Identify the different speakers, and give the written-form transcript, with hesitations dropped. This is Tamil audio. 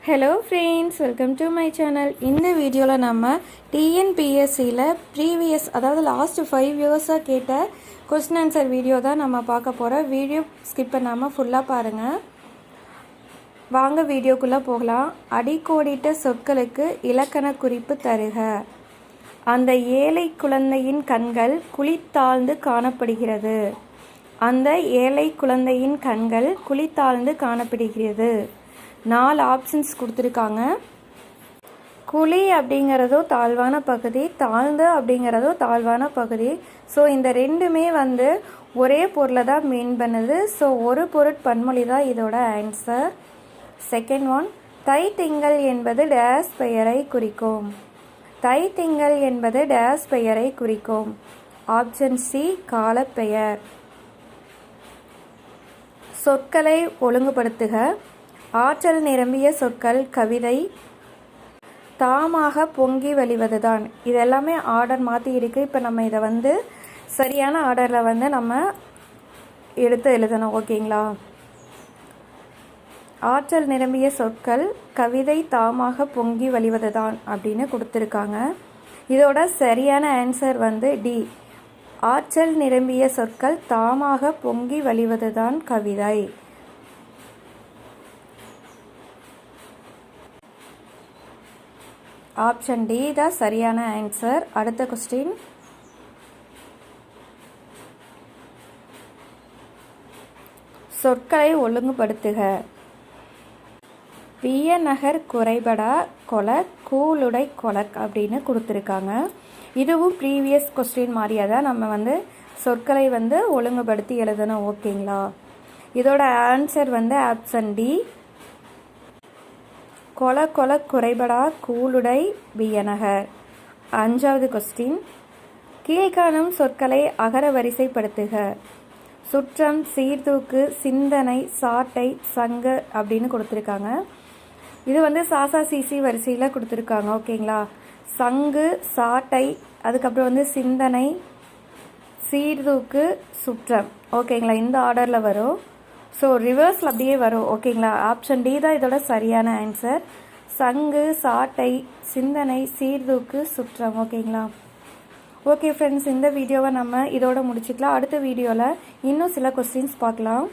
Speaker 1: Hello friends, welcome to my channel. இந்த வீடியோவில் நம்ம டிஎன்பிஎஸ்சியில் ப்ரீவியஸ் அதாவது லாஸ்ட் 5 இயர்ஸாக கேட்ட கொஸ்டின் ஆன்சர் வீடியோ தான் நம்ம பார்க்க போகிறோம். வீடியோ ஸ்கிப் பண்ணாமல் ஃபுல்லாக பாருங்கள். வாங்க வீடியோக்குள்ளே போகலாம். அடிக்கோடிட்ட சொற்களுக்கு இலக்கண குறிப்பு தருக. அந்த ஏழை குழந்தையின் கண்கள் குளித்தாழ்ந்து காணப்படுகிறது. அந்த ஏழை குழந்தையின் கண்கள் குளித்தாழ்ந்து காணப்படுகிறது. 4 ஆப்ஷன்ஸ் கொடுத்துருக்காங்க. குழி அப்படிங்கிறதோ தாழ்வான பகுதி, தாழ்ந்து அப்படிங்கிறதோ தாழ்வான பகுதி. ஸோ இந்த ரெண்டுமே ஒரே பொருளை தான் மீன் பண்ணுது. ஸோ ஒரு பொருட்பன்மொழி தான் இதோட ஆன்சர். செகண்ட் ஒன், தை திங்கள் என்பது டேஸ் பெயரை குறிக்கும். தை திங்கள் என்பது டேஸ் பெயரை குறிக்கும். ஆப்ஷன் சி, காலப்பெயர். சொற்களை ஒழுங்குபடுத்துக. ஆற்றல் நிரம்பிய சொற்கள் கவிதை. தாமாக பொங்கி வழிவதுதான். இது எல்லாமே ஆர்டர் மாற்றி இருக்குது. இப்போ நம்ம இதை சரியான ஆர்டரில் நம்ம எடுத்து எழுதணும். ஓகேங்களா? ஆற்றல் நிரம்பிய சொற்கள் கவிதை, தாமாக பொங்கி வழிவதுதான் அப்படின்னு கொடுத்துருக்காங்க. இதோட சரியான ஆன்சர் டி. ஆற்றல் நிரம்பிய சொற்கள் தாமாக பொங்கி வழிவதுதான் கவிதை. ஆப்ஷன் டி தான் சரியான ஆன்சர். அடுத்த கொஸ்டின், சொற்களை ஒழுங்குபடுத்துக. வியநகர் குறைபடா கொல கூலுடை கொலக் அப்படின்னு கொடுத்துருக்காங்க. இதுவும் ப்ரீவியஸ் கொஸ்டின் மாதிரியாக தான் நம்ம சொற்களை ஒழுங்குபடுத்தி எழுதணும். ஓகேங்களா? இதோட ஆன்சர் ஆப்ஷன் டி. கொல கொல குறைபடா கூலுடை வியநகர். 5வது கொஸ்டின், கீழ்காணும் சொற்களை அகர வரிசைப்படுத்துக. சுற்றம், சீர்தூக்கு, சிந்தனை, சாட்டை, சங்கு அப்படின்னு கொடுத்துருக்காங்க. இது சாசா சிசி வரிசையில் கொடுத்துருக்காங்க. ஓகேங்களா? சங்கு, சாட்டை, அதுக்கப்புறம் சிந்தனை, சீர்தூக்கு, சுற்றம். ஓகேங்களா? இந்த ஆர்டரில் வரும். ஸோ ரிவர்ஸில் அப்படியே வரும். ஓகேங்களா? ஆப்ஷன் டி தான் இதோட சரியான ஆன்சர். சங்கு, சாட்டை, சிந்தனை, சீர்தூக்கு, சுற்றம். ஓகேங்களா? ஓகே ஃப்ரெண்ட்ஸ், இந்த வீடியோவை நம்ம இதோட முடிச்சுக்கலாம். அடுத்த வீடியோவில் இன்னும் சில கொஸ்டின்ஸ் பார்க்கலாம்.